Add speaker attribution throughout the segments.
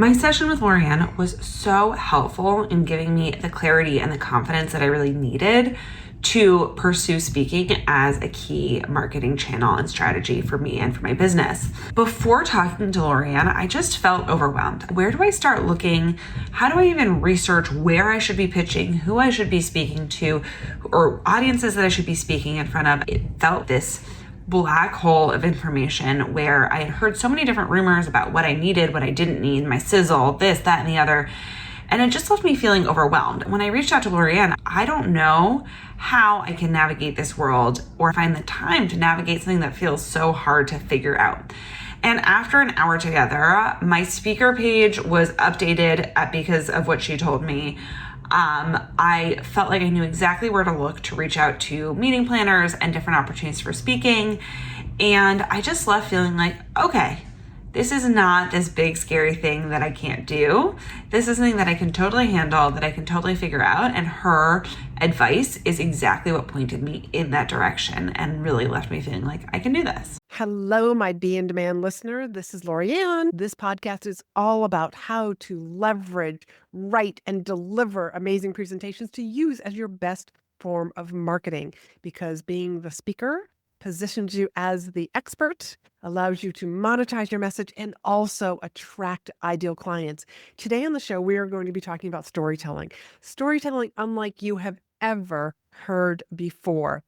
Speaker 1: My session with Laurie-Ann was so helpful in giving me the clarity and the confidence that I really needed to pursue speaking as a key marketing channel and strategy for me and for my business. Before talking to Laurie-Ann, I just felt overwhelmed. Where do I start looking? How do I even research where I should be pitching, who I should be speaking to, or audiences that I should be speaking in front of? It felt this black hole of information where I had heard so many different rumors about what I needed, what I didn't need, my sizzle, this, that, and the other. And it just left me feeling overwhelmed. When I reached out to Laurie-Ann, I don't know how I can navigate this world or find the time to navigate something that feels so hard to figure out. And after an hour together, my speaker page was updated because of what she told me. I felt like I knew exactly where to look to reach out to meeting planners and different opportunities for speaking. And I just left feeling like, okay, this is not this big scary thing that I can't do. This is something that I can totally handle, that I can totally figure out. And her advice is exactly what pointed me in that direction and really left me feeling like I can do this.
Speaker 2: Hello, my Be in Demand listener. This is Laurie-Ann. This podcast is all about how to leverage, write, and deliver amazing presentations to use as your best form of marketing, because being the speaker positions you as the expert, allows you to monetize your message, and also attract ideal clients. Today on the show, we are going to be talking about storytelling. Storytelling unlike you have ever heard before.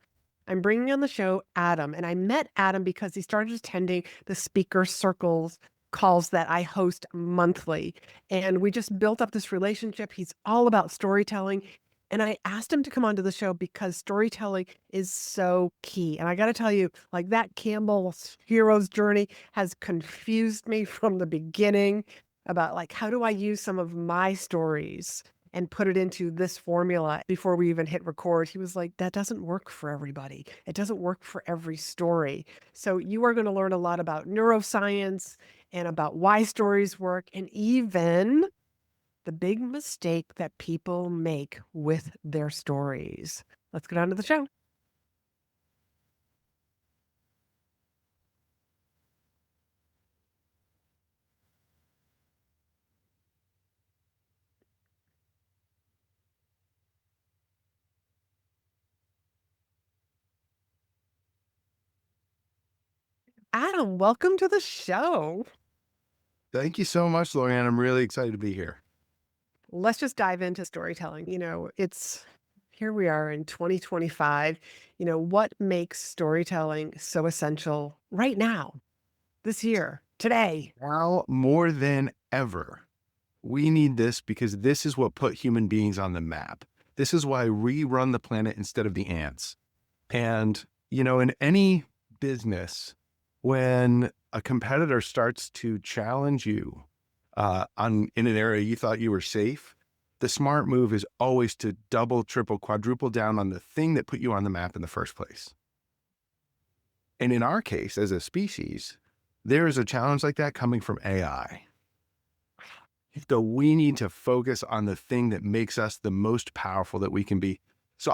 Speaker 2: I'm bringing on the show Adam, and I met Adam because he started attending the speaker circles calls that I host monthly. And we just built up this relationship. He's all about storytelling. And I asked him to come onto the show because storytelling is so key. And I got to tell you, like, that Campbell's hero's journey has confused me from the beginning about, like, how do I use some of my stories and put it into this formula before we even hit record. He was like, that doesn't work for everybody. It doesn't work for every story. So you are going to learn a lot about neuroscience and about why stories work, and even the big mistake that people make with their stories. Let's get on to the show. Adam, welcome to the show.
Speaker 3: Thank you so much, Laurie-Ann. I'm really excited to be here.
Speaker 2: Let's just dive into storytelling. Here we are in 2025. What makes storytelling so essential right now, this year, today?
Speaker 3: Now, more than ever, we need this because this is what put human beings on the map. This is why we run the planet instead of the ants. And, in any business, when a competitor starts to challenge you in an area you thought you were safe, the smart move is always to double, triple, quadruple down on the thing that put you on the map in the first place. And in our case, as a species, there is a challenge like that coming from AI. So we need to focus on the thing that makes us the most powerful that we can be. So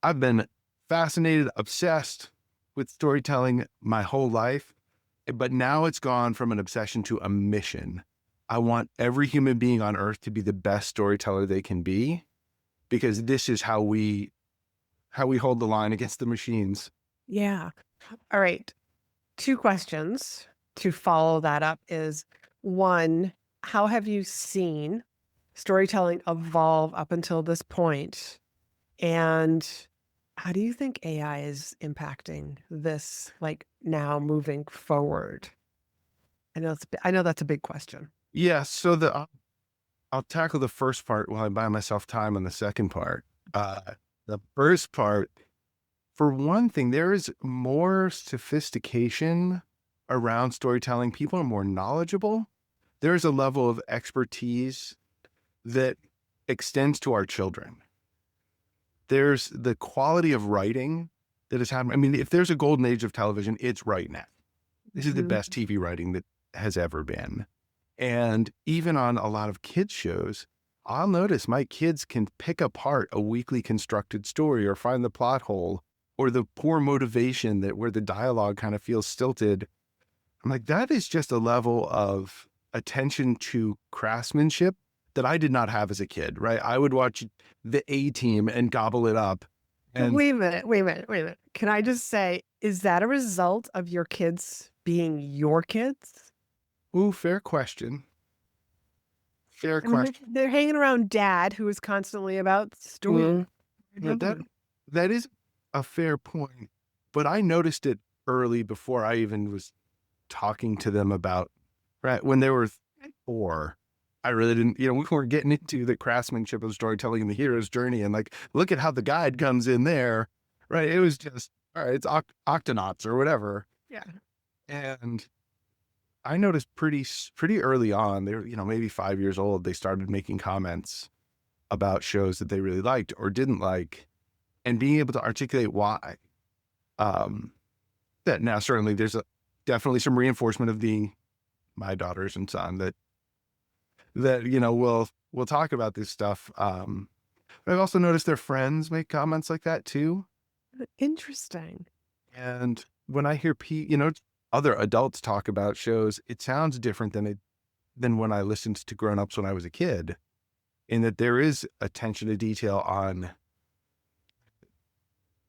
Speaker 3: I've been fascinated, obsessed with storytelling my whole life, but now it's gone from an obsession to a mission. I want every human being on earth to be the best storyteller they can be, because this is how we hold the line against the machines.
Speaker 2: Yeah. All right. 2 questions to follow that up is, one, how have you seen storytelling evolve up until this point? And how do you think AI is impacting this, like, now moving forward? I know that's a big question.
Speaker 3: Yeah. So I'll tackle the first part while I buy myself time on the second part. The first part, for one thing, there is more sophistication around storytelling. People are more knowledgeable. There's a level of expertise that extends to our children. There's the quality of writing that is happening. I mean, if there's a golden age of television, it's right now. This is the best TV writing that has ever been. And even on a lot of kids shows, I'll notice my kids can pick apart a weakly constructed story or find the plot hole or the poor motivation where the dialogue kind of feels stilted. I'm like, that is just a level of attention to craftsmanship that I did not have as a kid, right? I would watch the A-Team and gobble it up. And
Speaker 2: Wait a minute. Can I just say, is that a result of your kids being your kids?
Speaker 3: ooh, fair question. Fair
Speaker 2: I mean,
Speaker 3: question.
Speaker 2: they're hanging around dad, who is constantly about story.
Speaker 3: No, that is a fair point, but I noticed it early before I even was talking to them about, right, when they were 4. I really didn't, we weren't getting into the craftsmanship of storytelling and the hero's journey and like, look at how the guide comes in there, right? It was just, all right, it's octonauts or whatever.
Speaker 2: Yeah.
Speaker 3: And I noticed pretty early on, they were, maybe 5 years old, they started making comments about shows that they really liked or didn't like, and being able to articulate why. That now certainly there's definitely some reinforcement of being my daughters and son that we'll talk about this stuff. But I've also noticed their friends make comments like that too.
Speaker 2: Interesting.
Speaker 3: And when I hear other adults talk about shows, it sounds different than when I listened to grown-ups when I was a kid, in that there is attention to detail on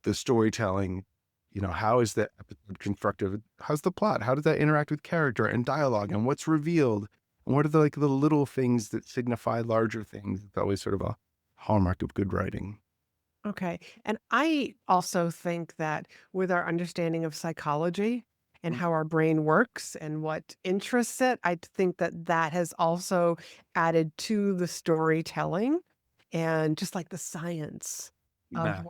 Speaker 3: the storytelling. How is the episode constructed? How's the plot? How does that interact with character and dialogue, and what's revealed? And what are the little things that signify larger things? It's always sort of a hallmark of good writing.
Speaker 2: Okay. And I also think that with our understanding of psychology and how our brain works and what interests it, I think that has also added to the storytelling and just like the science of
Speaker 3: Yeah.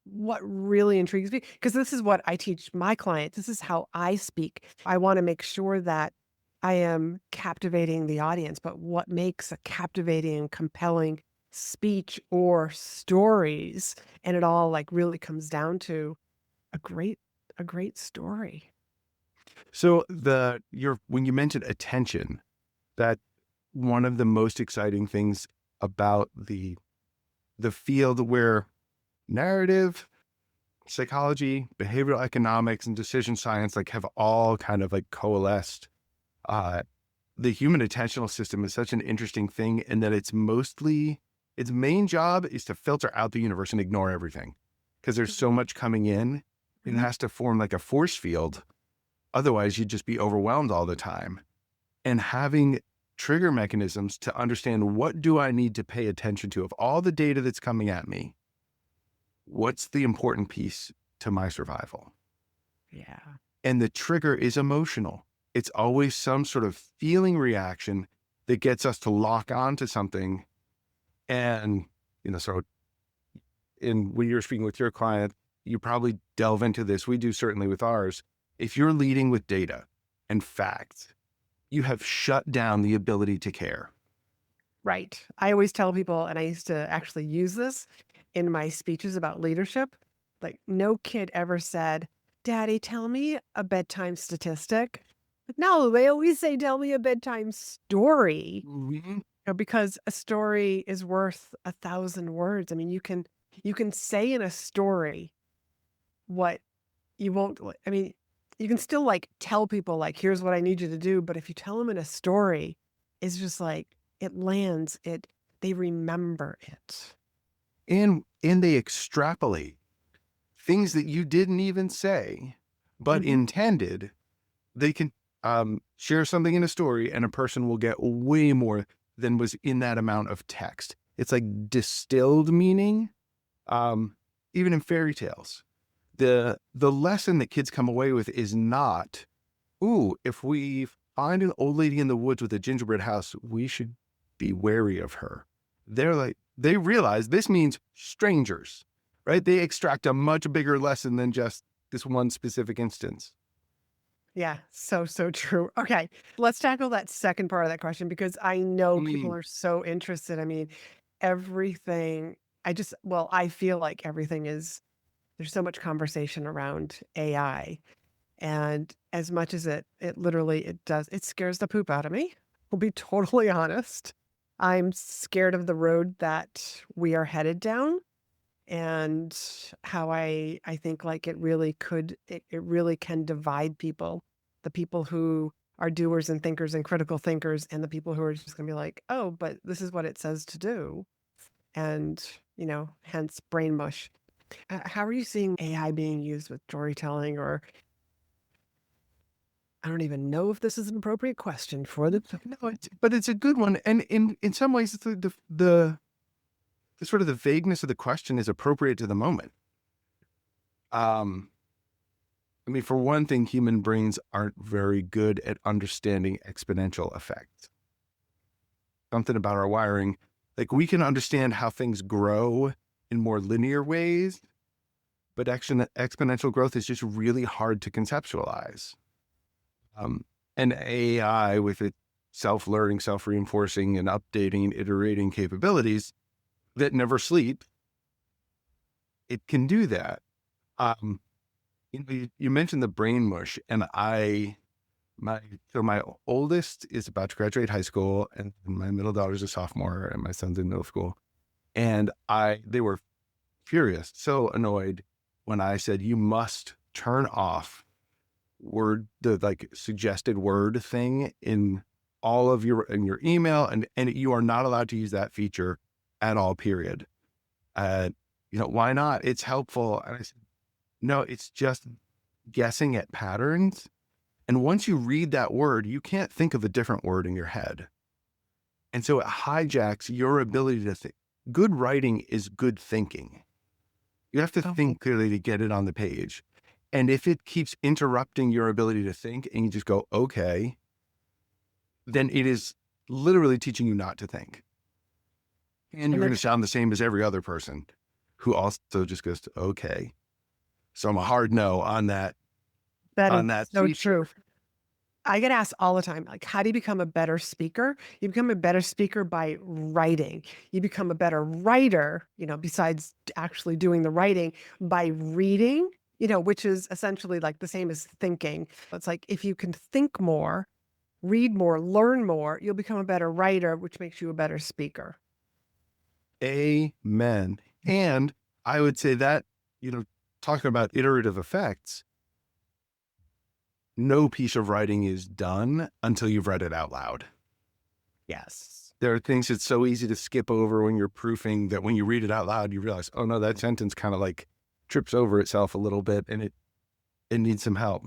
Speaker 2: what really intrigues me. Because this is what I teach my clients. This is how I speak. I want to make sure that I am captivating the audience, but what makes a captivating and compelling speech or stories? And it all like really comes down to a great story.
Speaker 3: So when you mentioned attention, that one of the most exciting things about the field where narrative, psychology, behavioral economics, and decision science have all kind of coalesced. The human attentional system is such an interesting thing in that its main job is to filter out the universe and ignore everything, because there's so much coming in. It has to form like a force field. Otherwise, you'd just be overwhelmed all the time. And having trigger mechanisms to understand, what do I need to pay attention to of all the data that's coming at me? What's the important piece to my survival?
Speaker 2: Yeah.
Speaker 3: And the trigger is emotional. It's always some sort of feeling reaction that gets us to lock on to something. And, so when you're speaking with your client, you probably delve into this. We do certainly with ours. If you're leading with data and facts, you have shut down the ability to care.
Speaker 2: Right. I always tell people, and I used to actually use this in my speeches about leadership, like no kid ever said, "Daddy, tell me a bedtime statistic." No, they always say, "Tell me a bedtime story."
Speaker 3: Mm-hmm.
Speaker 2: Because a story is worth 1,000 words. I mean, you can say in a story what you won't. I mean, you can still tell people here's what I need you to do, but if you tell them in a story, it's just it lands. They remember it.
Speaker 3: And they extrapolate things that you didn't even say, but intended. They can share something in a story, and a person will get way more than was in that amount of text. It's like distilled meaning. Even in fairy tales, the lesson that kids come away with is not, ooh, if we find an old lady in the woods with a gingerbread house, we should be wary of her. They realize this means strangers, right? They extract a much bigger lesson than just this one specific instance.
Speaker 2: Yeah, so true. Okay, let's tackle that second part of that question, because I know people are so interested. I mean, everything, I feel like everything there's so much conversation around AI. And as much as it scares the poop out of me. I'll be totally honest. I'm scared of the road that we are headed down, and how I think it really can divide people. The people who are doers and thinkers and critical thinkers, and the people who are just going to be like, oh, but this is what it says to do. And, hence brain mush. How are you seeing AI being used with storytelling? Or I don't even know if this is an appropriate question for the.
Speaker 3: No, but it's a good one. And in some ways, the sort of the vagueness of the question is appropriate to the moment. I mean, for one thing, human brains aren't very good at understanding exponential effects. Something about our wiring, like we can understand how things grow in more linear ways, but exponential growth is just really hard to conceptualize. And AI with its self-learning, self-reinforcing, and updating, iterating capabilities that never sleep, it can do that. You mentioned the brain mush, and my oldest is about to graduate high school, and my middle daughter's a sophomore, and my son's in middle school. And they were furious, so annoyed when I said, you must turn off the like suggested word thing in all of your email, and you are not allowed to use that feature at all, period. Why not? It's helpful. And I said, no, it's just guessing at patterns. And once you read that word, you can't think of a different word in your head. And so it hijacks your ability to think. Good writing is good thinking. You have to think clearly to get it on the page. And if it keeps interrupting your ability to think and you just go, okay, then it is literally teaching you not to think. And you're going to sound the same as every other person who also just goes, okay. So I'm a hard no on that.
Speaker 2: That is so
Speaker 3: feature.
Speaker 2: true. I get asked all the time, like, how do you become a better speaker? You become a better speaker by writing. You become a better writer, besides actually doing the writing, by reading, which is essentially like the same as thinking. It's like, if you can think more, read more, learn more, you'll become a better writer, which makes you a better speaker.
Speaker 3: Amen. And I would say that, talking about iterative effects, no piece of writing is done until you've read it out loud.
Speaker 2: Yes.
Speaker 3: There are things that's so easy to skip over when you're proofing that when you read it out loud, you realize, oh no, that sentence kind of like trips over itself a little bit and it needs some help.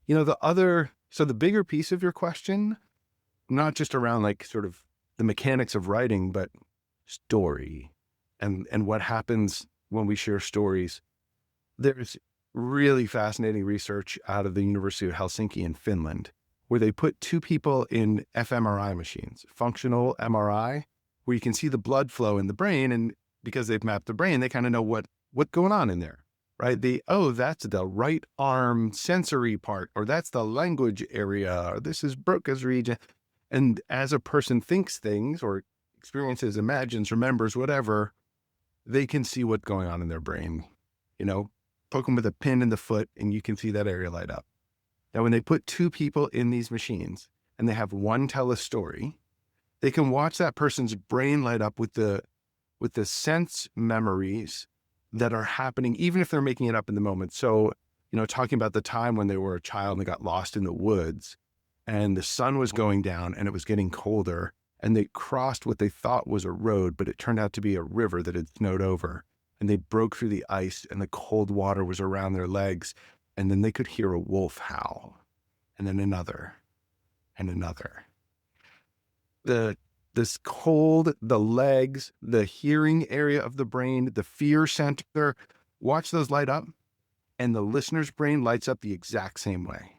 Speaker 3: So the bigger piece of your question, not just around like sort of the mechanics of writing, but story and what happens when we share stories. There's really fascinating research out of the University of Helsinki in Finland, where they put two people in fMRI machines, functional MRI, where you can see the blood flow in the brain. And because they've mapped the brain, they kind of know what's going on in there, right? That's the right arm sensory part, or that's the language area, or this is Broca's region. And as a person thinks things or experiences, imagines, remembers, whatever, they can see what's going on in their brain, poke them with a pin in the foot and you can see that area light up. Now, when they put two people in these machines and they have one tell a story, they can watch that person's brain light up with the sense memories that are happening, even if they're making it up in the moment. So, talking about the time when they were a child and they got lost in the woods and the sun was going down and it was getting colder and they crossed what they thought was a road, but it turned out to be a river that had snowed over. And they broke through the ice and the cold water was around their legs. And then they could hear a wolf howl and then another and another. This cold, the legs, the hearing area of the brain, the fear center, watch those light up and the listener's brain lights up the exact same way.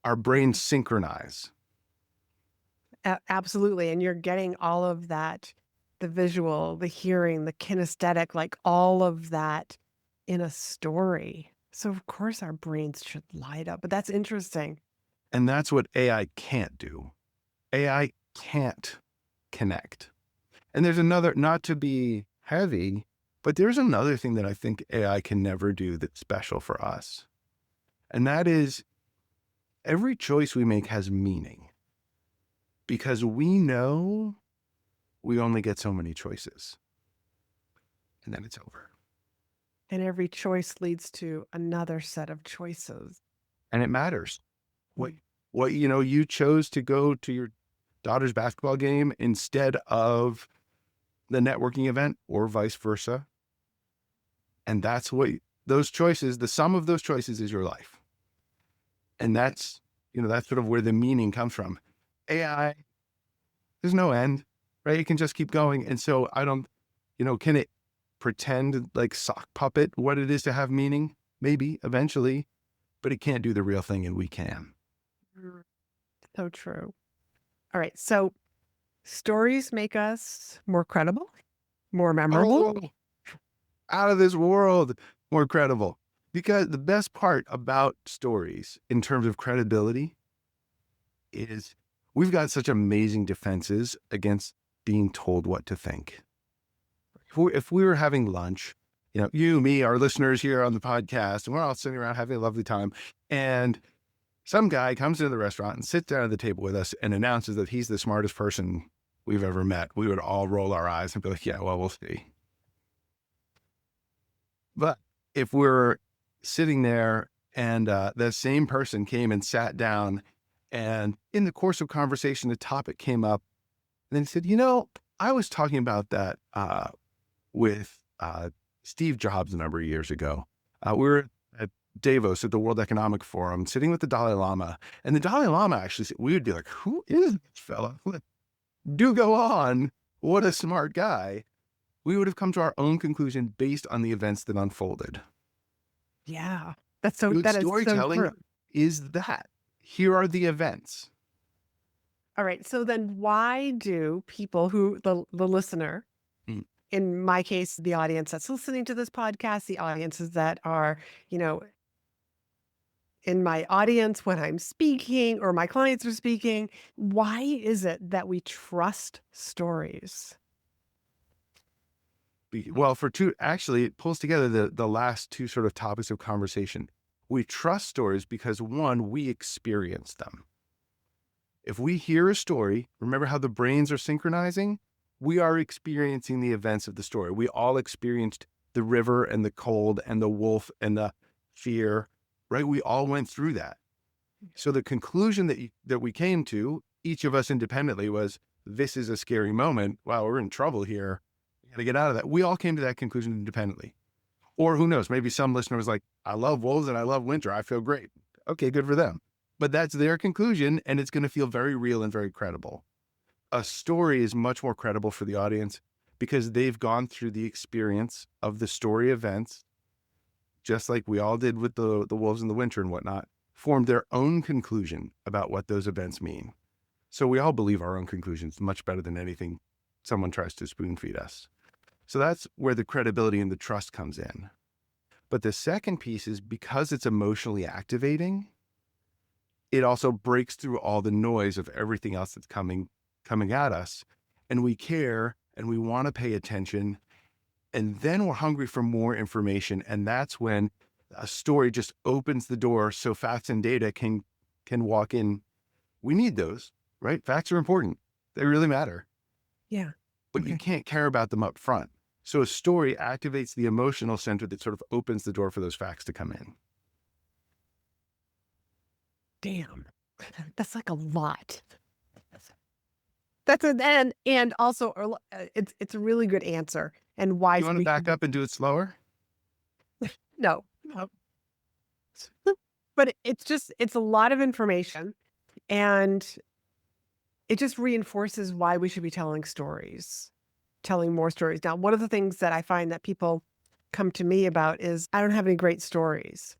Speaker 3: Our brains synchronize.
Speaker 2: Absolutely. And you're getting all of that, the visual, the hearing, the kinesthetic, like all of that in a story. So of course our brains should light up, but that's interesting.
Speaker 3: And that's what AI can't do. AI can't connect. And there's another, not to be heavy, but there's another thing that I think AI can never do that's special for us. And that is every choice we make has meaning. Because we know we only get so many choices. And then it's over.
Speaker 2: And every choice leads to another set of choices.
Speaker 3: And it matters. What What, you chose to go to your daughter's basketball game instead of the networking event or vice versa. And that's what those choices, the sum of those choices is your life. And that's sort of where the meaning comes from. AI, there's no end, right? It can just keep going. And so can it pretend like sock puppet what it is to have meaning? Maybe eventually, but it can't do the real thing and we can.
Speaker 2: So true. All right. So stories make us more credible, more memorable.
Speaker 3: Oh, out of this world, more credible. Because the best part about stories in terms of credibility is we've got such amazing defenses against being told what to think. If we were having lunch, you, me, our listeners here on the podcast, and we're all sitting around having a lovely time, and some guy comes into the restaurant and sits down at the table with us and announces that he's the smartest person we've ever met, we would all roll our eyes and be like, yeah, well, we'll see. But if we're sitting there and the same person came and sat down, and in the course of conversation, the topic came up, and then said, I was talking about that with Steve Jobs a number of years ago. We were at Davos at the World Economic Forum, sitting with the Dalai Lama, and the Dalai Lama actually said, we would be like, who is this fella? Do go on. What a smart guy. We would have come to our own conclusion based on the events that unfolded.
Speaker 2: Yeah. That is so
Speaker 3: storytelling
Speaker 2: true.
Speaker 3: is that. Here are the events.
Speaker 2: All right. So then why do people who, the listener, in my case, the audience that's listening to this podcast, the audiences that are, in my audience when I'm speaking or my clients are speaking, why is it that we trust stories?
Speaker 3: Well, actually, it pulls together the last two sort of topics of conversation. We trust stories because, one, we experience them. If we hear a story, remember how the brains are synchronizing? We are experiencing the events of the story. We all experienced the river and the cold and the wolf and the fear, right? We all went through that. So the conclusion that we came to, each of us independently, was, this is a scary moment. Wow, we're in trouble here. We got to get out of that. We all came to that conclusion independently. Or who knows, maybe some listener was like, I love wolves and I love winter. I feel great. Okay, good for them. But that's their conclusion, and it's going to feel very real and very credible. A story is much more credible for the audience because they've gone through the experience of the story events, just like we all did with the wolves in the winter and whatnot, formed their own conclusion about what those events mean. So we all believe our own conclusions much better than anything someone tries to spoon feed us. So that's where the credibility and the trust comes in. But the second piece is because it's emotionally activating, it also breaks through all the noise of everything else that's coming at us. And we care and we want to pay attention. And then we're hungry for more information. And that's when a story just opens the door so facts and data can walk in. We need those, right? Facts are important. They really matter.
Speaker 2: Yeah.
Speaker 3: But you can't care about them up front. So a story activates the emotional center that sort of opens the door for those facts to come in.
Speaker 2: Damn. That's like a lot. That's and also it's a really good answer. And why
Speaker 3: you want to back up and do it slower?
Speaker 2: No. But it's a lot of information, and it just reinforces why we should be telling more stories. Now, one of the things that I find that people come to me about is I don't have any great stories.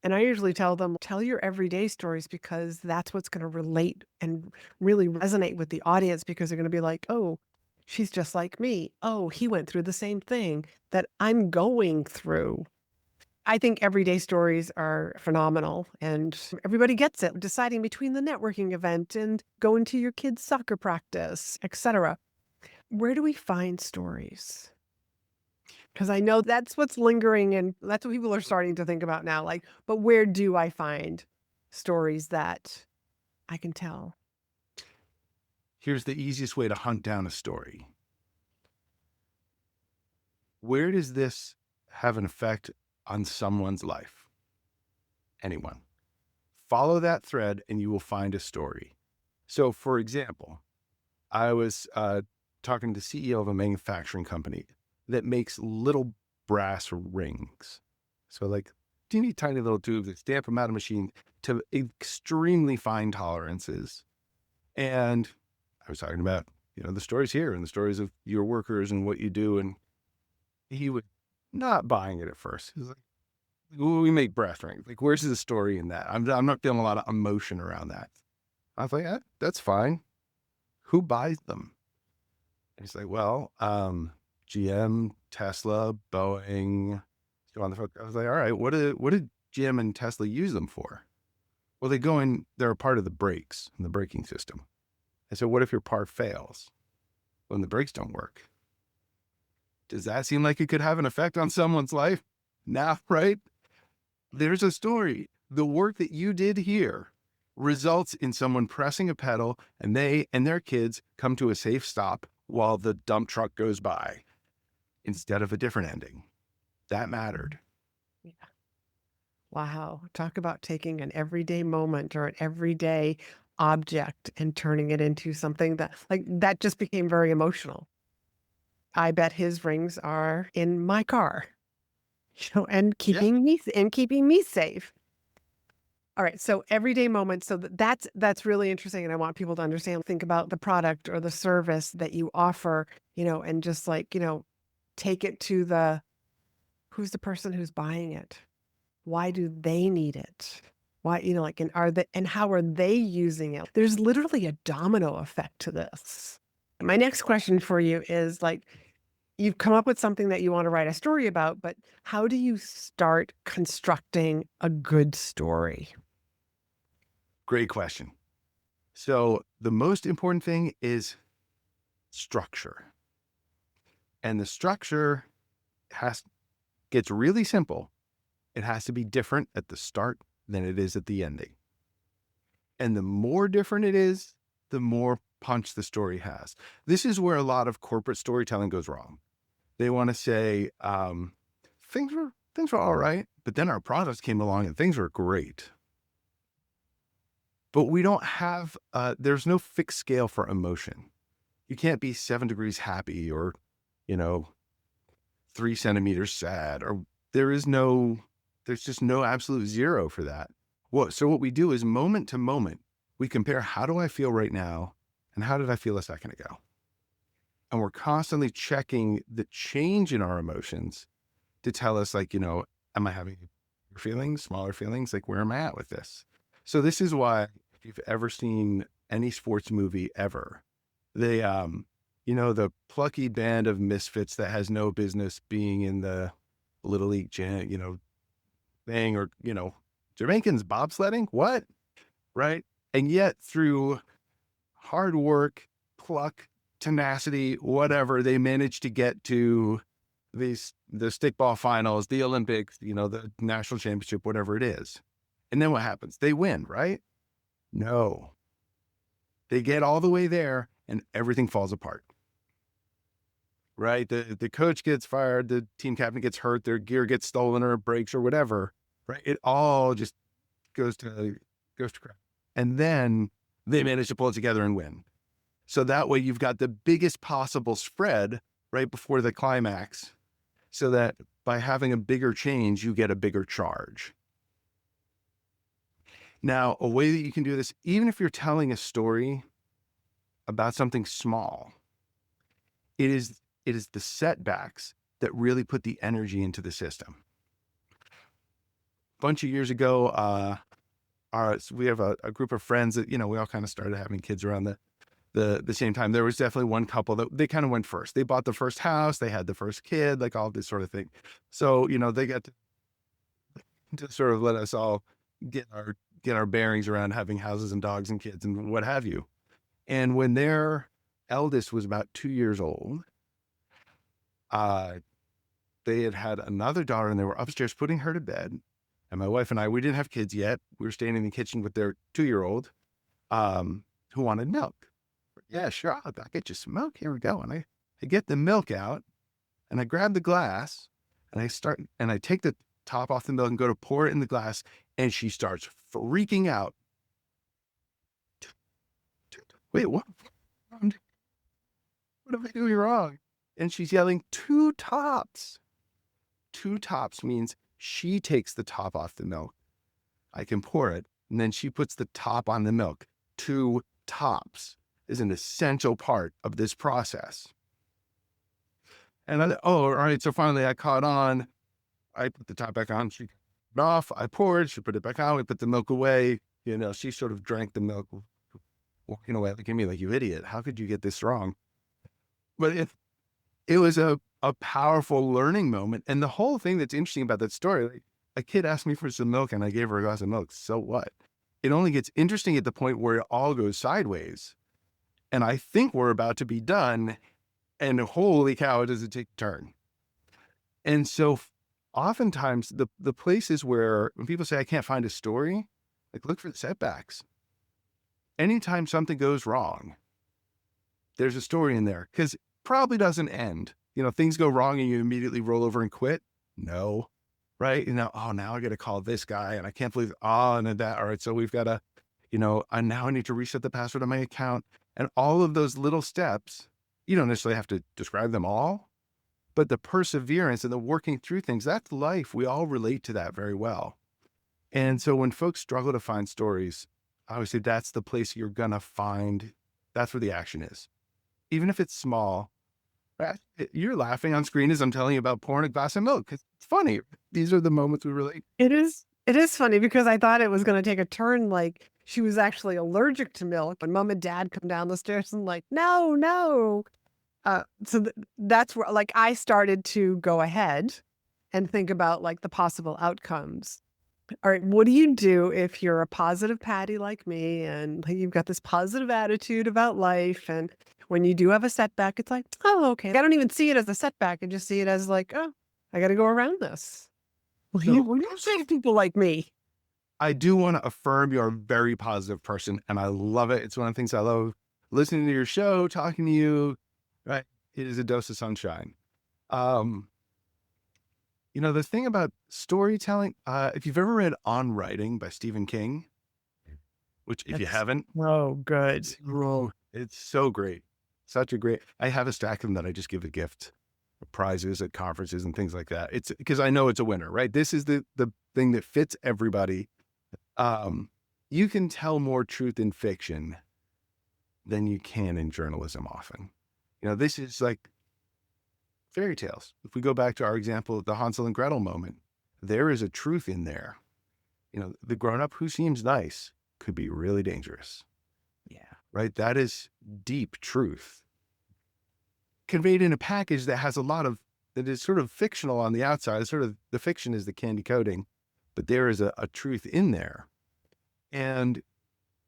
Speaker 2: And I usually tell them, tell your everyday stories, because that's what's going to relate and really resonate with the audience, because they're going to be like, oh, she's just like me. Oh, he went through the same thing that I'm going through. I think everyday stories are phenomenal, and everybody gets it. Deciding between the networking event and going to your kid's soccer practice, etc. Where do we find stories? Because I know that's what's lingering, and that's what people are starting to think about now. Like, but where do I find stories that I can tell?
Speaker 3: Here's the easiest way to hunt down a story. Where does this have an effect on someone's life? Anyone. Follow that thread and you will find a story. So for example, I was talking to the CEO of a manufacturing company that makes little brass rings. So like teeny tiny little tubes that stamp them out of a machine to extremely fine tolerances. And I was talking about, the stories here and the stories of your workers and what you do. And he was not buying it at first. He was like, "Well, we make brass rings. Like, where's the story in that? I'm not feeling a lot of emotion around that." I was like, that's fine. Who buys them? And he's like, well, GM, Tesla, Boeing. So on the phone, I was like, all right, what did GM and Tesla use them for? Well, they're a part of the brakes and the braking system. I said, what if your part fails when the brakes don't work? Does that seem like it could have an effect on someone's life? Nah, right? There's a story. The work that you did here results in someone pressing a pedal and they and their kids come to a safe stop while the dump truck goes by instead of a different ending. That mattered.
Speaker 2: Yeah. Wow. Talk about taking an everyday moment or an everyday object and turning it into something that just became very emotional. I bet his rings are in my car, and keeping me safe. All right. So everyday moments. So that's really interesting. And I want people to understand, think about the product or the service that you offer, and just take it to who's the person who's buying it? Why do they need it? Why, and how are they using it? There's literally a domino effect to this. My next question for you is you've come up with something that you want to write a story about, but how do you start constructing a good story?
Speaker 3: Great question. So the most important thing is structure. And the structure gets really simple. It has to be different at the start than it is at the ending. And the more different it is, the more punch the story has. This is where a lot of corporate storytelling goes wrong. They want to say, things were all right, but then our products came along and things were great. But we don't have, there's no fixed scale for emotion. You can't be 7 degrees happy or, 3 centimeters sad, or there's just no absolute zero for that. So what we do is moment to moment, we compare how do I feel right now and how did I feel a second ago? And we're constantly checking the change in our emotions to tell us am I having bigger feelings, smaller feelings? Like, where am I at with this? So this is why if you've ever seen any sports movie ever, they, the plucky band of misfits that has no business being in the Little League, thing, or, Jamaicans bobsledding, what? Right? And yet through hard work, pluck, tenacity, whatever, they managed to get to the stickball finals, the Olympics, the national championship, whatever it is. And then what happens? They win, right? No. They get all the way there and everything falls apart. Right? The coach gets fired, the team captain gets hurt, their gear gets stolen or breaks or whatever. Right? It all just goes to crap. And then they manage to pull it together and win. So that way you've got the biggest possible spread right before the climax, so that by having a bigger change, you get a bigger charge. Now, a way that you can do this, even if you're telling a story about something small, it is the setbacks that really put the energy into the system. A bunch of years ago, we have a group of friends that, we all kind of started having kids around the same time. There was definitely one couple that they kind of went first. They bought the first house, they had the first kid, like all this sort of thing. So, they got to sort of let us all get our bearings around having houses and dogs and kids and what have you. And when their eldest was about 2 years old, they had another daughter and they were upstairs putting her to bed. And my wife and I, we didn't have kids yet. We were standing in the kitchen with their 2-year-old, who wanted milk. Yeah, sure. I'll get you some milk. Here we go. And I get the milk out and I grab the glass and I take the top off the milk and go to pour it in the glass. And she starts freaking out. Wait, what? What am I doing wrong? And she's yelling, 2 tops. 2 tops means she takes the top off the milk. I can pour it. And then she puts the top on the milk. 2 tops is an essential part of this process. And all right. So finally I caught on. I put the top back on. She cut it off. I poured. She put it back on. We put the milk away. She sort of drank the milk, walking away, looking at me like, you idiot. How could you get this wrong? But it was a powerful learning moment. And the whole thing that's interesting about that story, like, a kid asked me for some milk and I gave her a glass of milk. So what? It only gets interesting at the point where it all goes sideways. And I think we're about to be done. And holy cow, does it take a turn? And so oftentimes the places where when people say, I can't find a story, like look for the setbacks. Anytime something goes wrong, there's a story in there because it probably doesn't end. Things go wrong and you immediately roll over and quit. No, right? Now I got to call this guy and I can't believe, and that. All right. So we've got to, I need to reset the password on my account, and all of those little steps. You don't necessarily have to describe them all, but the perseverance and the working through things, that's life. We all relate to that very well. And so when folks struggle to find stories, I always say that's the place you're going to find. That's where the action is. Even if it's small, right? You're laughing on screen as I'm telling you about pouring a glass of milk. It's funny. These are the moments we relate.
Speaker 2: It is funny because I thought it was going to take a turn, like she was actually allergic to milk. When mom and dad come down the stairs and like, no. So that's where like I started to go ahead and think about like the possible outcomes. All right, what do you do if you're a positive Patty like me and you've got this positive attitude about life, and when you do have a setback, it's like, oh, okay. I don't even see it as a setback. I just see it as like, oh, I got to go around this. What do you say to people like me?
Speaker 3: I do want to affirm you're a very positive person, and I love it. It's one of the things I love listening to your show, talking to you. Right. It is a dose of sunshine. The thing about storytelling, if you've ever read On Writing by Stephen King, which if you haven't,
Speaker 2: oh, good.
Speaker 3: It's so great. Such a great, I have a stack of them that I just give a gift, prizes at conferences and things like that. It's because I know it's a winner, right? This is the thing that fits everybody. You can tell more truth in fiction than you can in journalism often. This is like fairy tales. If we go back to our example of the Hansel and Gretel moment, there is a truth in there. The grown-up who seems nice could be really dangerous.
Speaker 2: Yeah.
Speaker 3: Right? That is deep truth. Conveyed in a package that has that is sort of fictional on the outside. Sort of the fiction is the candy coating, but there is a truth in there. And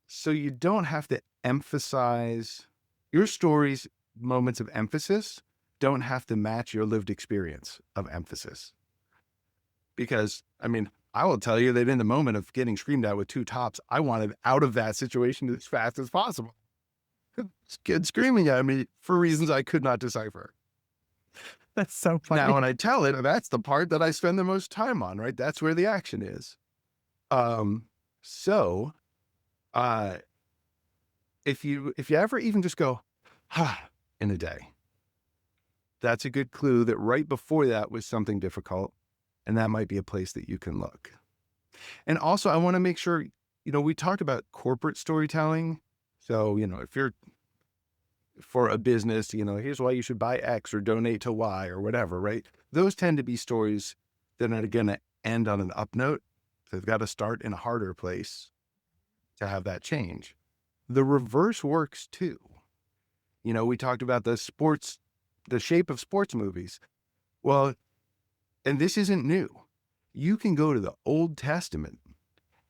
Speaker 3: so you don't have to emphasize your stories. Moments of emphasis don't have to match your lived experience of emphasis. Because, I will tell you that in the moment of getting screamed at with 2 tops, I wanted out of that situation as fast as possible. This kid screaming at me for reasons I could not decipher.
Speaker 2: That's so funny.
Speaker 3: Now, when I tell it, that's the part that I spend the most time on, right? That's where the action is. If you ever even just go, in a day, that's a good clue that right before that was something difficult, and that might be a place that you can look. And also, I want to make sure, we talked about corporate storytelling. So, if you're for a business, here's why you should buy X or donate to Y or whatever, right? Those tend to be stories that are going to end on an up note. They've got to start in a harder place to have that change. The reverse works too. We talked about the shape of sports movies. Well, and this isn't new. You can go to the Old Testament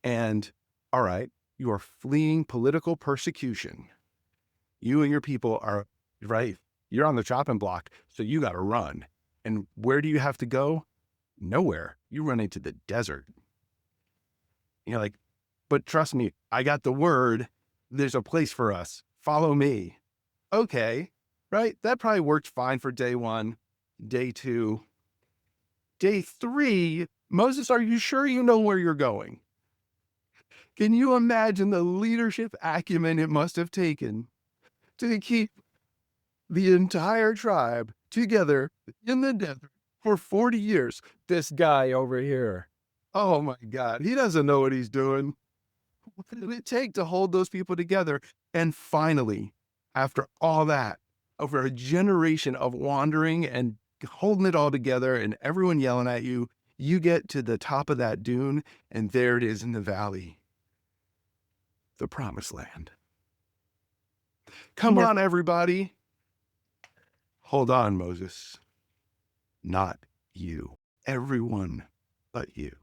Speaker 3: and, all right, you are fleeing political persecution. You and your people are, right, you're on the chopping block, so you got to run. And where do you have to go? Nowhere. You run into the desert. But trust me, I got the word. There's a place for us. Follow me. Okay, right? That probably worked fine for day 1, day 2. Day 3, Moses, are you sure you know where you're going? Can you imagine the leadership acumen it must have taken to keep the entire tribe together in the desert for 40 years? This guy over here, oh my God, he doesn't know what he's doing. What did it take to hold those people together? And finally, after all that, over a generation of wandering and holding it all together and everyone yelling at you, you get to the top of that dune, and there it is in the valley, the promised land. Come on, everybody. Hold on, Moses. Not you. Everyone but you.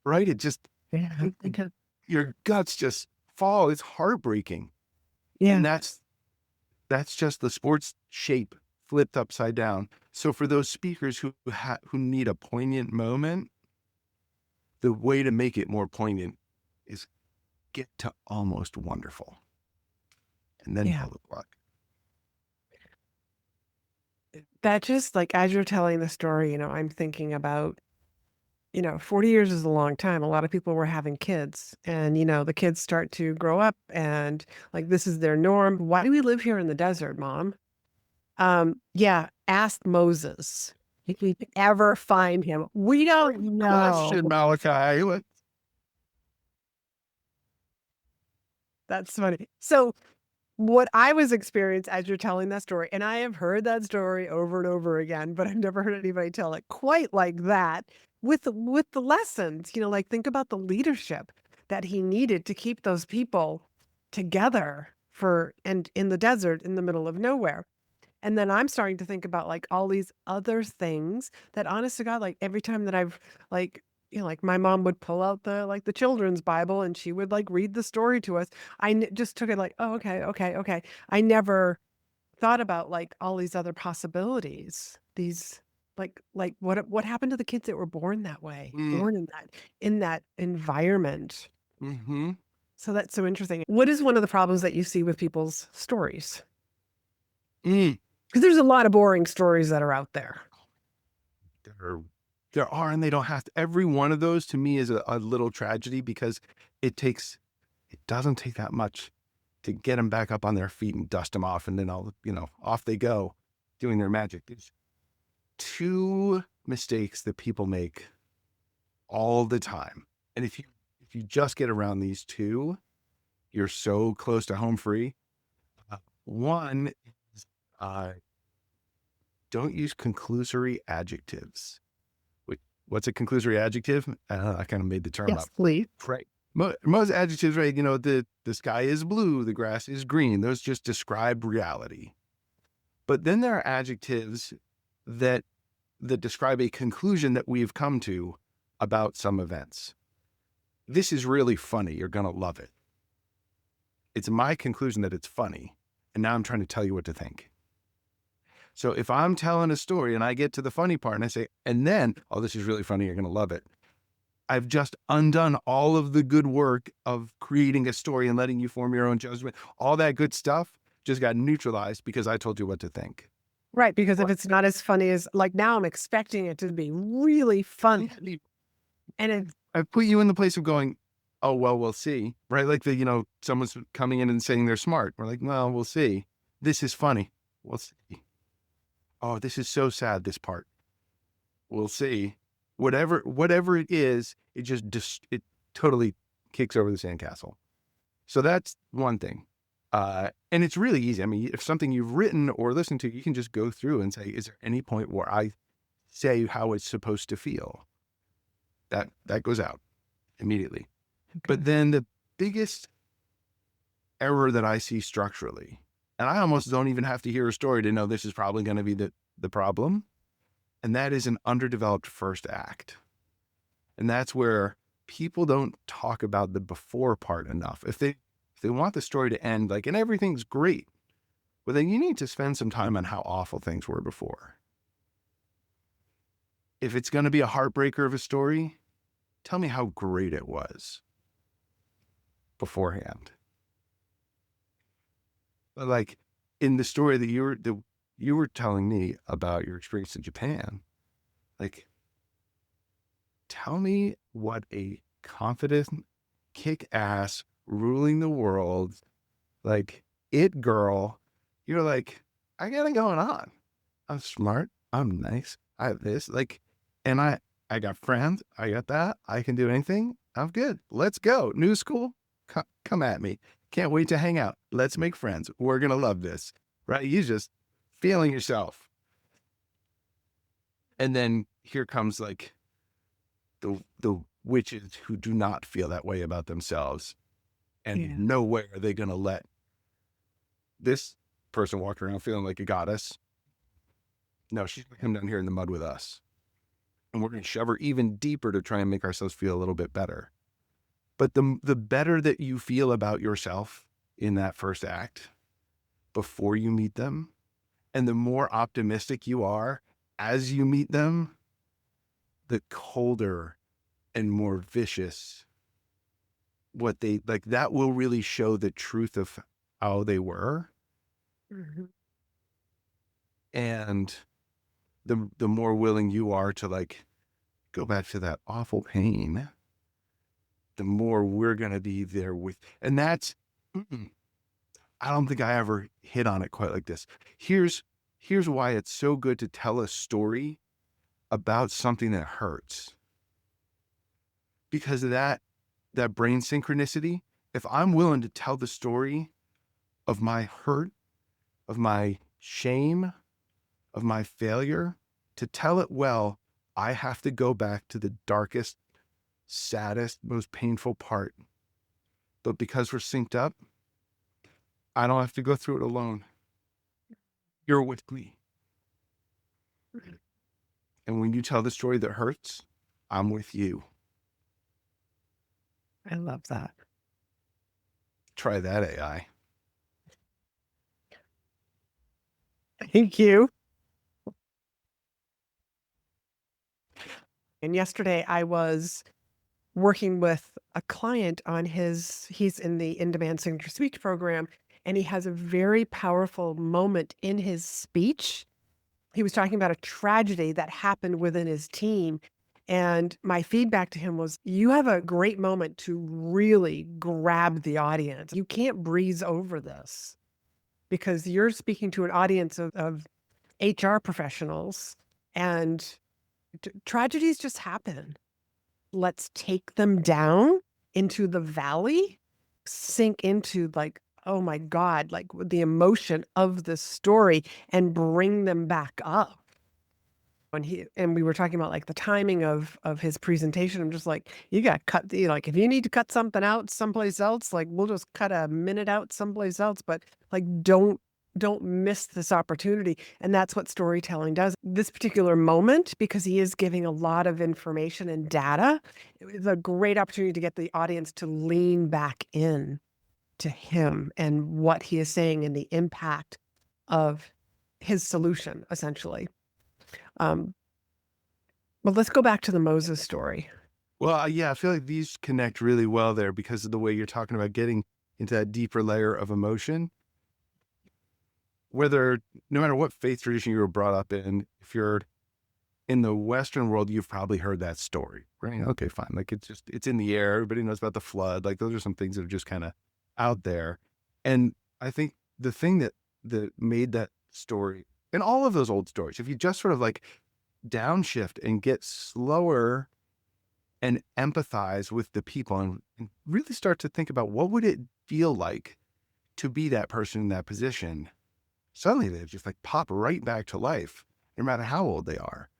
Speaker 3: Right? It just, your guts just fall. It's heartbreaking.
Speaker 2: Yeah.
Speaker 3: And that's just the sports shape flipped upside down. So for those speakers who need a poignant moment, the way to make it more poignant is get to almost wonderful. And then pull the plug.
Speaker 2: That just like, as you're telling the story, I'm thinking about, 40 years is a long time. A lot of people were having kids and, the kids start to grow up and like, this is their norm. Why do we live here in the desert, Mom? Yeah, ask Moses if we could ever find him. We don't know.
Speaker 3: Question, Malachi.
Speaker 2: That's funny. So what I was experiencing as you're telling that story, and I have heard that story over and over again, but I've never heard anybody tell it quite like that with the lessons, like think about the leadership that he needed to keep those people together and in the desert in the middle of nowhere. And then I'm starting to think about like all these other things that honest to God, like every time that I've like, like my mom would pull out the children's Bible and she would like read the story to us. Just took it like, oh, okay. I never thought about like all these other possibilities. These like what happened to the kids that were born that way, born in that environment.
Speaker 3: Mm-hmm.
Speaker 2: So that's so interesting. What is one of the problems that you see with people's stories? Because there's a lot of boring stories that are out there.
Speaker 3: There are, and they don't have to. Every one of those to me is a little tragedy because it doesn't take that much to get them back up on their feet and dust them off. And then off they go doing their magic. There's two mistakes that people make all the time. And if you just get around these two, you're so close to home free. One is, don't use conclusory adjectives. What's a conclusory adjective? I kind of made the term up.
Speaker 2: Yes, please.
Speaker 3: Right. Most adjectives, right? The sky is blue, the grass is green. Those just describe reality. But then there are adjectives that describe a conclusion that we've come to about some events. This is really funny. You're going to love it. It's my conclusion that it's funny. And now I'm trying to tell you what to think. So if I'm telling a story and I get to the funny part and I say, and then, oh, this is really funny, you're going to love it. I've just undone all of the good work of creating a story and letting you form your own judgment. All that good stuff just got neutralized because I told you what to think.
Speaker 2: Right. Because if it's not as funny as like now I'm expecting it to be really funny. And
Speaker 3: I put you in the place of going, oh, well, we'll see. Right. Like someone's coming in and saying they're smart. We're like, well, we'll see. This is funny. We'll see. Oh, this is so sad, this part. We'll see. Whatever it is, it totally kicks over the sandcastle. So that's one thing. And it's really easy. I mean, if something you've written or listened to, you can just go through and say, is there any point where I say how it's supposed to feel? That goes out immediately. Okay. But then the biggest error that I see structurally, and I almost don't even have to hear a story to know this is probably going to be the problem. And that is an underdeveloped first act. And that's where people don't talk about the before part enough. If they want the story to end and everything's great, well, then you need to spend some time on how awful things were before. If it's going to be a heartbreaker of a story, tell me how great it was beforehand. Like in the story that you were telling me about your experience in Japan. Like, tell me what a confident, kick-ass, ruling the world, like, it girl, you're like, I got it going on. I'm smart. I'm nice. I have this. Like, and I got friends. I got that. I can do anything. I'm good. Let's go. New school. Come at me. Can't wait to hang out. Let's make friends. We're going to love this. Right? You just feeling yourself. And then here comes like the witches who do not feel that way about themselves. And no way are they going to let this person walk around feeling like a goddess. No, she's going to come down here in the mud with us. And we're going to shove her even deeper to try and make ourselves feel a little bit better. But the better that you feel about yourself in that first act before you meet them, and the more optimistic you are as you meet them, the colder and more vicious what they like, that will really show the truth of how they were.
Speaker 2: Mm-hmm.
Speaker 3: And the more willing you are to like go back to that awful pain, the more we're going to be there with. And that's, I don't think I ever hit on it quite like this. Here's why it's so good to tell a story about something that hurts. Because of that brain synchronicity, if I'm willing to tell the story of my hurt, of my shame, of my failure, to tell it well, I have to go back to the darkest, saddest, most painful part. But because we're synced up, I don't have to go through it alone. You're with me. And when you tell the story that hurts, I'm with you.
Speaker 2: I love that.
Speaker 3: Try that, AI.
Speaker 2: Thank you. And yesterday I was working with a client on he's in the in-demand signature speech program, and he has a very powerful moment in his speech. He was talking about a tragedy that happened within his team. And my feedback to him was, you have a great moment to really grab the audience. You can't breeze over this because you're speaking to an audience of HR professionals, and tragedies just happen. Let's take them down into the valley, sink into like, oh my God, like the emotion of the story, and bring them back up. And we were talking about like the timing of his presentation. I'm just like, you got to cut like, if you need to cut something out someplace else, like we'll just cut a minute out someplace else, but like, don't miss this opportunity. And that's what storytelling does. This particular moment, because he is giving a lot of information and data, it's a great opportunity to get the audience to lean back in to him and what he is saying and the impact of his solution, essentially. But let's go back to the Moses story.
Speaker 3: Well, yeah, I feel like these connect really well there because of the way you're talking about getting into that deeper layer of emotion. Whether, no matter what faith tradition you were brought up in, if you're in the Western world, you've probably heard that story, right? Okay, fine. Like it's in the air. Everybody knows about the flood. Like those are some things that are just kind of out there. And I think the thing that made that story, and all of those old stories, if you just sort of like downshift and get slower and empathize with the people and really start to think about what would it feel like to be that person in that position, suddenly they just like pop right back to life, no matter how old they are.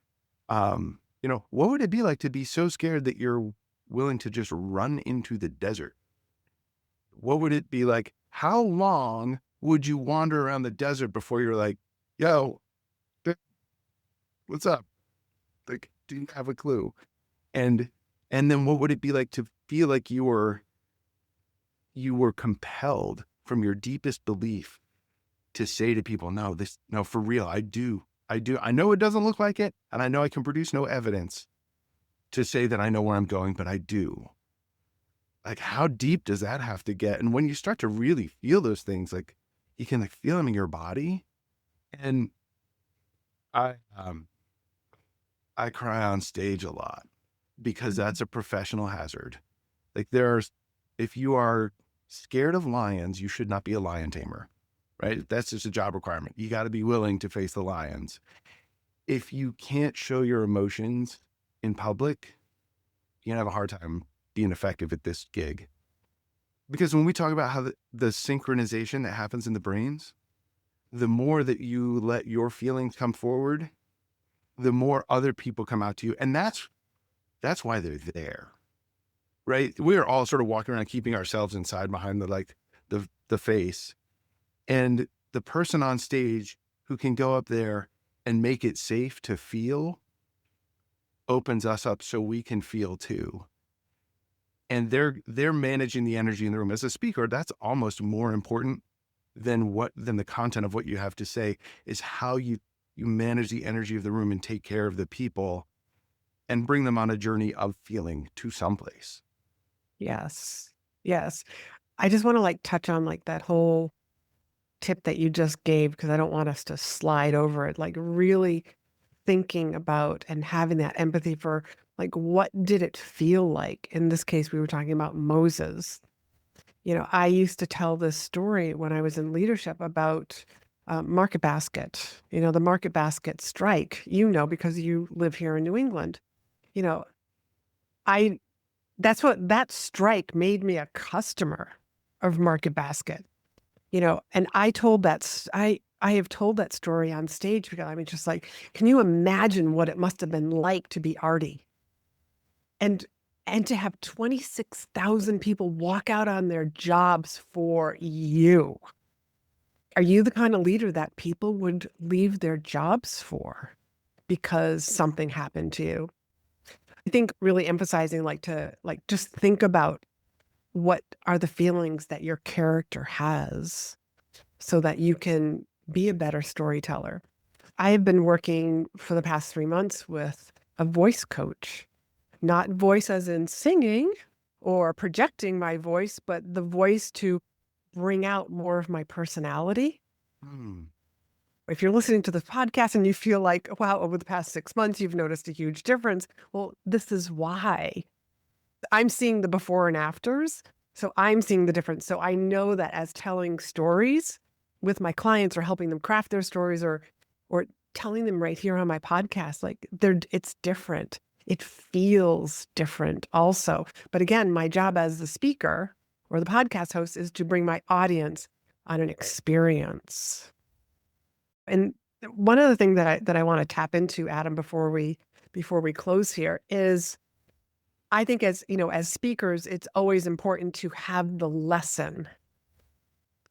Speaker 3: What would it be like to be so scared that you're willing to just run into the desert? What would it be like? How long would you wander around the desert before you're like, yo, what's up? Like, do you have a clue? And then what would it be like to feel like you were compelled from your deepest belief to say to people, no, for real, I do. I know it doesn't look like it, and I know I can produce no evidence to say that I know where I'm going, but I do. Like, how deep does that have to get? And when you start to really feel those things, like you can like feel them in your body. And I I cry on stage a lot because that's a professional hazard. Like if you are scared of lions, you should not be a lion tamer, right? That's just a job requirement. You got to be willing to face the lions. If you can't show your emotions in public, you're gonna have a hard time being effective at this gig. Because when we talk about how the synchronization that happens in the brains, the more that you let your feelings come forward, the more other people come out to you. And that's why they're there, right? We're all sort of walking around keeping ourselves inside behind the face. And the person on stage who can go up there and make it safe to feel opens us up so we can feel too. And they're managing the energy in the room. As a speaker, that's almost more important than the content of what you have to say, is how you manage the energy of the room and take care of the people and bring them on a journey of feeling to someplace.
Speaker 2: Yes. Yes. I just want to like touch on like that whole tip that you just gave, because I don't want us to slide over it. Like really thinking about and having that empathy for like, what did it feel like? In this case, we were talking about Moses. I used to tell this story when I was in leadership about Market Basket, the Market Basket strike, because you live here in New England. You know, I that strike made me a customer of Market Basket, and I have told that story on stage because I mean, just like, can you imagine what it must have been like to be Artie and to have 26,000 people walk out on their jobs for you? Are you the kind of leader that people would leave their jobs for because something happened to you? I think really emphasizing to just think about what are the feelings that your character has so that you can be a better storyteller. I have been working for the past 3 months with a voice coach, not voice as in singing or projecting my voice, but the voice to bring out more of my personality. If you're listening to this podcast and you feel like, wow, over the past 6 months, you've noticed a huge difference. Well, this is why. I'm seeing the before and afters. So I'm seeing the difference. So I know that as telling stories with my clients or helping them craft their stories or telling them right here on my podcast, like it's different. It feels different also. But again, my job as the speaker or the podcast host is to bring my audience on an experience. And one other thing that I want to tap into, Adam, before we close here is, I think as speakers, it's always important to have the lesson.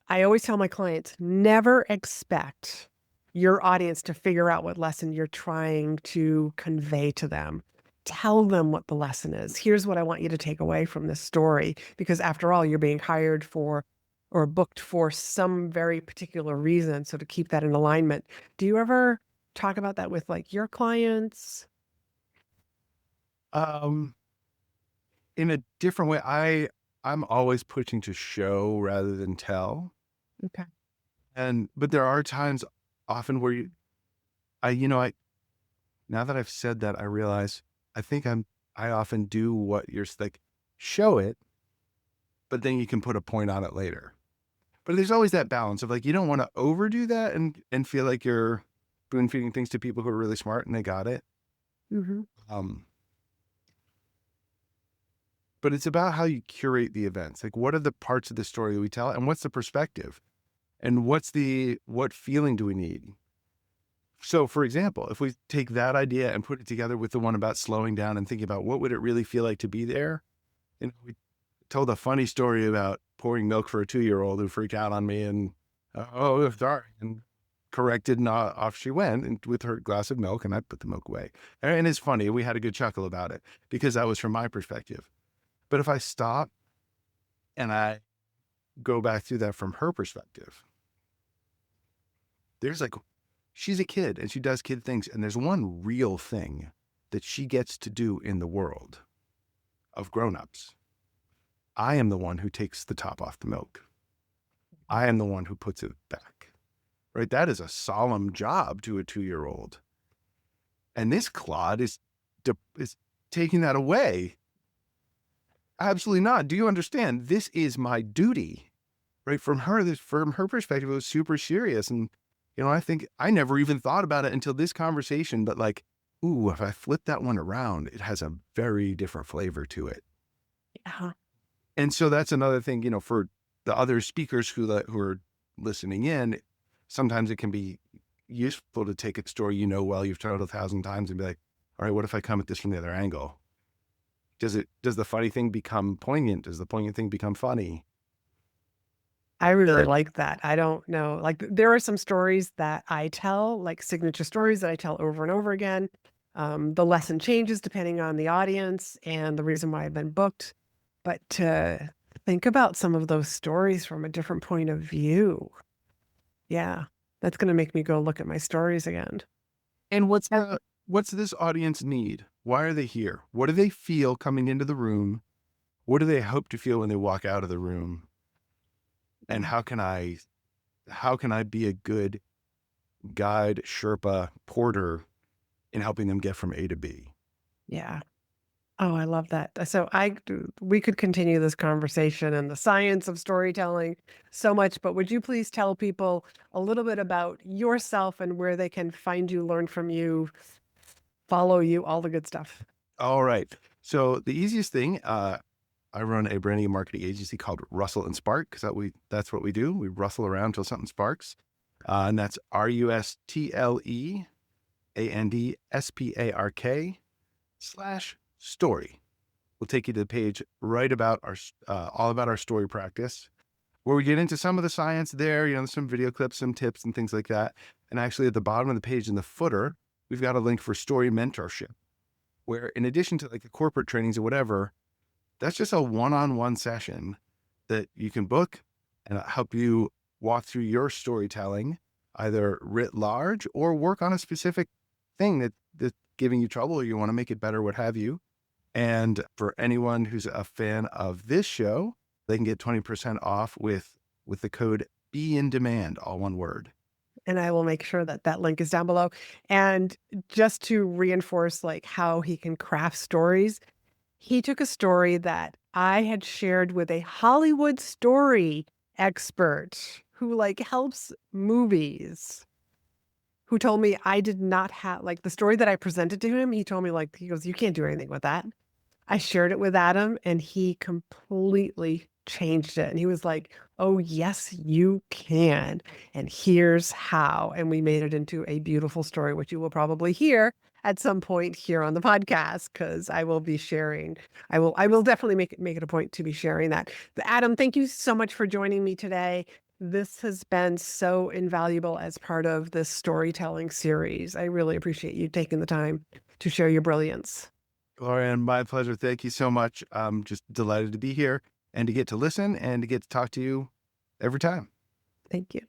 Speaker 2: I always tell my clients, never expect your audience to figure out what lesson you're trying to convey to them. Tell them what the lesson is. Here's what I want you to take away from this story, because after all, you're being hired for or booked for some very particular reason. So to keep that in alignment. Do you ever talk about that with like your clients?
Speaker 3: In a different way, I'm always pushing to show rather than tell.
Speaker 2: Okay.
Speaker 3: But there are times often where now that I've said that, I realize I often do what you're like, show it, but then you can put a point on it later. But there's always that balance of like, you don't want to overdo that and feel like you're spoon feeding things to people who are really smart and they got it.
Speaker 2: Mm-hmm.
Speaker 3: But it's about how you curate the events. Like, what are the parts of the story that we tell, and what's the perspective, and what feeling do we need? So, for example, if we take that idea and put it together with the one about slowing down and thinking about what would it really feel like to be there, we told a funny story about pouring milk for a 2-year-old who freaked out on me and sorry, and corrected, and off she went and with her glass of milk, and I put the milk away. And it's funny, we had a good chuckle about it because that was from my perspective. But if I stop and I go back through that from her perspective, there's like, she's a kid and she does kid things. And there's one real thing that she gets to do in the world of grownups. I am the one who takes the top off the milk. I am the one who puts it back, right? That is a solemn job to a 2-year-old. And this Claude is taking that away. Absolutely not. Do you understand? This is my duty, right? From her perspective, it was super serious. And, I think I never even thought about it until this conversation, but like, ooh, if I flip that one around, it has a very different flavor to it.
Speaker 2: Uh-huh.
Speaker 3: And so that's another thing, for the other speakers who are listening in, sometimes it can be useful to take a story well you've told 1,000 times and be like, all right, what if I come at this from the other angle? Does the funny thing become poignant? Does the poignant thing become funny?
Speaker 2: I really like that. I don't know. Like there are some stories that I tell, like signature stories that I tell over and over again. The lesson changes depending on the audience and the reason why I've been booked. But to think about some of those stories from a different point of view. Yeah, that's going to make me go look at my stories again.
Speaker 3: And what's this audience need? Why are they here? What do they feel coming into the room? What do they hope to feel when they walk out of the room? And how can I be a good guide, Sherpa, porter in helping them get from A to B?
Speaker 2: Yeah. Oh, I love that. So we could continue this conversation and the science of storytelling so much, but would you please tell people a little bit about yourself and where they can find you, learn from you, follow you, all the good stuff?
Speaker 3: All right. So the easiest thing, I run a branding and marketing agency called Rustle and Spark because that's what we do. We rustle around till something sparks. And that's RUSTLEANDSPARK/story. We'll take you to the page right about all about our story practice, where we get into some of the science there, some video clips, some tips and things like that. And actually at the bottom of the page in the footer, we've got a link for story mentorship, where in addition to like the corporate trainings or whatever, that's just a one-on-one session that you can book and help you walk through your storytelling, either writ large or work on a specific thing that's giving you trouble or you want to make it better, what have you. And for anyone who's a fan of this show, they can get 20% off with the code BEINDEMAND, all one word.
Speaker 2: And I will make sure that that link is down below. And just to reinforce like how he can craft stories, he took a story that I had shared with a Hollywood story expert who like helps movies, who told me I did not have like the story that I presented to him. He told me like, he goes, you can't do anything with that. I shared it with Adam and he completely changed it. And he was like, oh, yes, you can. And here's how. And we made it into a beautiful story, which you will probably hear at some point here on the podcast, because I will be sharing. I will definitely make it a point to be sharing that. But Adam, thank you so much for joining me today. This has been so invaluable as part of this storytelling series. I really appreciate you taking the time to share your brilliance.
Speaker 3: Laurie-Ann, my pleasure. Thank you so much. I'm just delighted to be here and to get to listen and to get to talk to you every time.
Speaker 2: Thank you.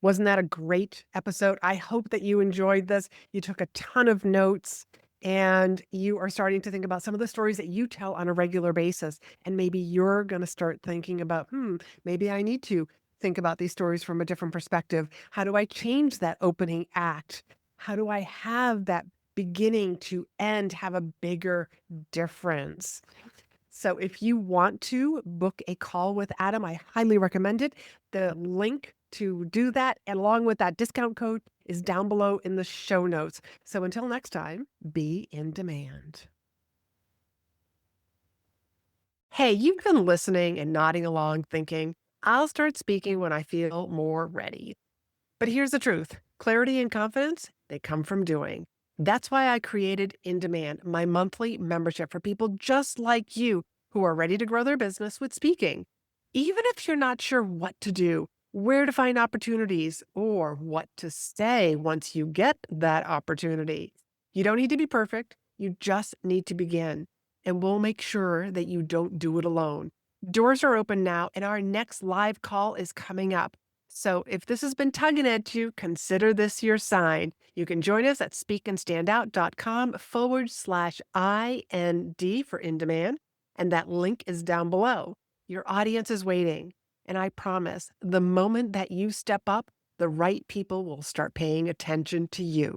Speaker 2: Wasn't that a great episode? I hope that you enjoyed this. You took a ton of notes and you are starting to think about some of the stories that you tell on a regular basis. And maybe you're going to start thinking about, maybe I need to think about these stories from a different perspective. How do I change that opening act? How do I have that beginning to end have a bigger difference? So if you want to book a call with Adam, I highly recommend it. The link to do that, along with that discount code, is down below in the show notes. So until next time, be in demand. Hey, you've been listening and nodding along thinking, I'll start speaking when I feel more ready. But here's the truth. Clarity and confidence, they come from doing. That's why I created In Demand, my monthly membership for people just like you who are ready to grow their business with speaking. Even if you're not sure what to do, where to find opportunities, or what to say once you get that opportunity. You don't need to be perfect. You just need to begin. And we'll make sure that you don't do it alone. Doors are open now, and our next live call is coming up. So if this has been tugging at you, consider this your sign. You can join us at speakandstandout.com/IND for In Demand, and that link is down below. Your audience is waiting, and I promise the moment that you step up, the right people will start paying attention to you.